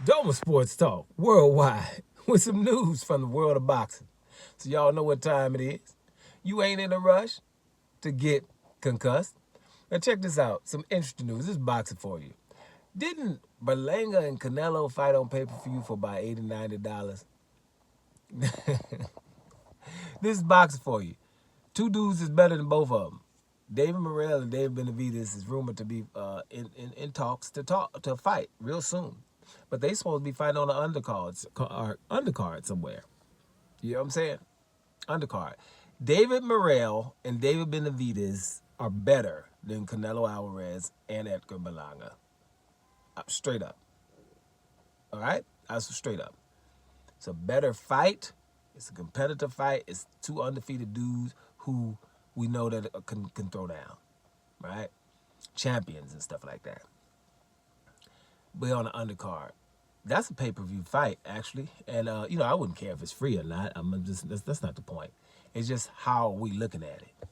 Doma Sports Talk worldwide with some news from the world of boxing. So y'all know what time it is. You ain't in a rush to get concussed. Now check this out. Some interesting news. This is boxing for you. Didn't Berlanga and Canelo fight on pay-per-view for about $80, $90? This is boxing for you. Two dudes is better than both of them. David Morrell and David Benavidez is rumored to be in talks to fight real soon. But they supposed to be fighting on the undercard somewhere. You know what I'm saying? Undercard. David Morrell and David Benavidez are better than Canelo Alvarez and Edgar Berlanga. Straight up. All right? That's straight up. It's a better fight. It's a competitive fight. It's two undefeated dudes who we know that can throw down, right? Champions and stuff like that. But on the undercard, that's a pay-per-view fight, actually. And, I wouldn't care if it's free or not. That's not the point. It's just how we looking at it.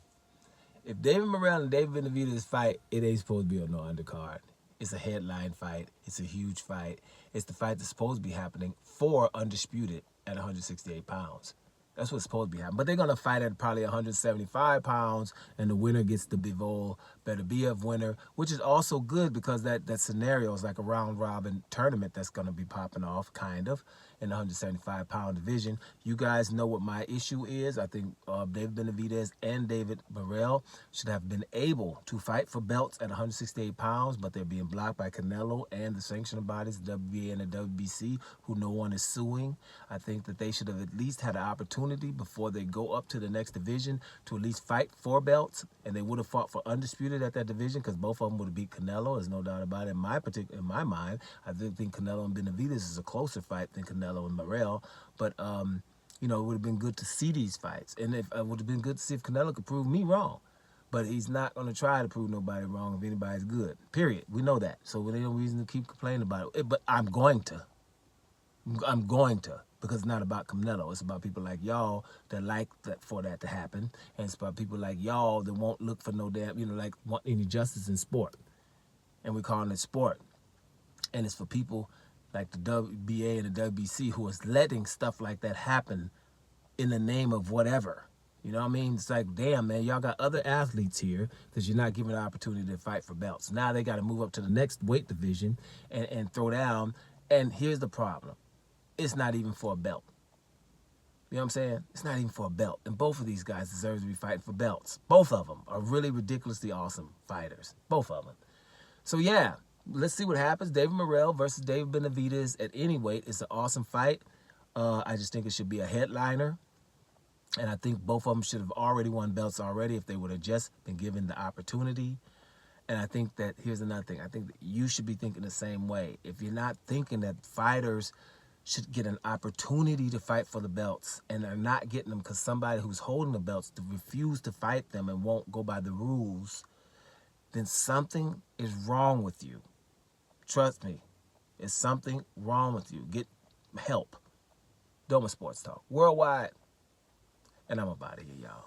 If David Morrell and David Benavidez fight, it ain't supposed to be on no undercard. It's a headline fight. It's a huge fight. It's the fight that's supposed to be happening for Undisputed at 168 pounds. That's what's supposed to be happening. But they're going to fight at probably 175 pounds, and the winner gets the Bivol Beterbiev winner, which is also good because that scenario is like a round-robin tournament that's going to be popping off, kind of, in the 175-pound division. You guys know what my issue is. I think David Benavidez and David Morrell should have been able to fight for belts at 168 pounds, but they're being blocked by Canelo and the sanctioning bodies, the WBA and the WBC, who no one is suing. I think that they should have at least had an opportunity before they go up to the next division to at least fight for belts, and they would have fought for Undisputed at that division because both of them would have beat Canelo. There's no doubt about it. In my mind, I think Canelo and Benavidez is a closer fight than Canelo and Morrell, but it would have been good to see these fights, and it would have been good to see if Canelo could prove me wrong. But he's not going to try to prove nobody wrong if anybody's good. Period. We know that. So there's no reason to keep complaining about it. But I'm going to. Because it's not about Canelo. It's about people like y'all that like that for that to happen. And it's about people like y'all that won't look for no damn, want any justice in sport. And we're calling it sport. And it's for people like the WBA and the WBC who is letting stuff like that happen in the name of whatever. You know what I mean? It's like, damn, man, y'all got other athletes here that you're not giving an opportunity to fight for belts. Now they got to move up to the next weight division and throw down. And here's the problem. It's not even for a belt. You know what I'm saying? It's not even for a belt. And both of these guys deserve to be fighting for belts. Both of them are really ridiculously awesome fighters. Both of them. So, yeah, let's see what happens. David Morrell versus David Benavidez at any weight is an awesome fight. I just think it should be a headliner. And I think both of them should have already won belts already if they would have just been given the opportunity. And I think that, here's another thing. I think that you should be thinking the same way. If you're not thinking that fighters should get an opportunity to fight for the belts and are not getting them because somebody who's holding the belts to refuse to fight them and won't go by the rules, then something is wrong with you. Trust me, there's something wrong with you. Get help. Doma Sports Talk worldwide. And I'm about to here, y'all.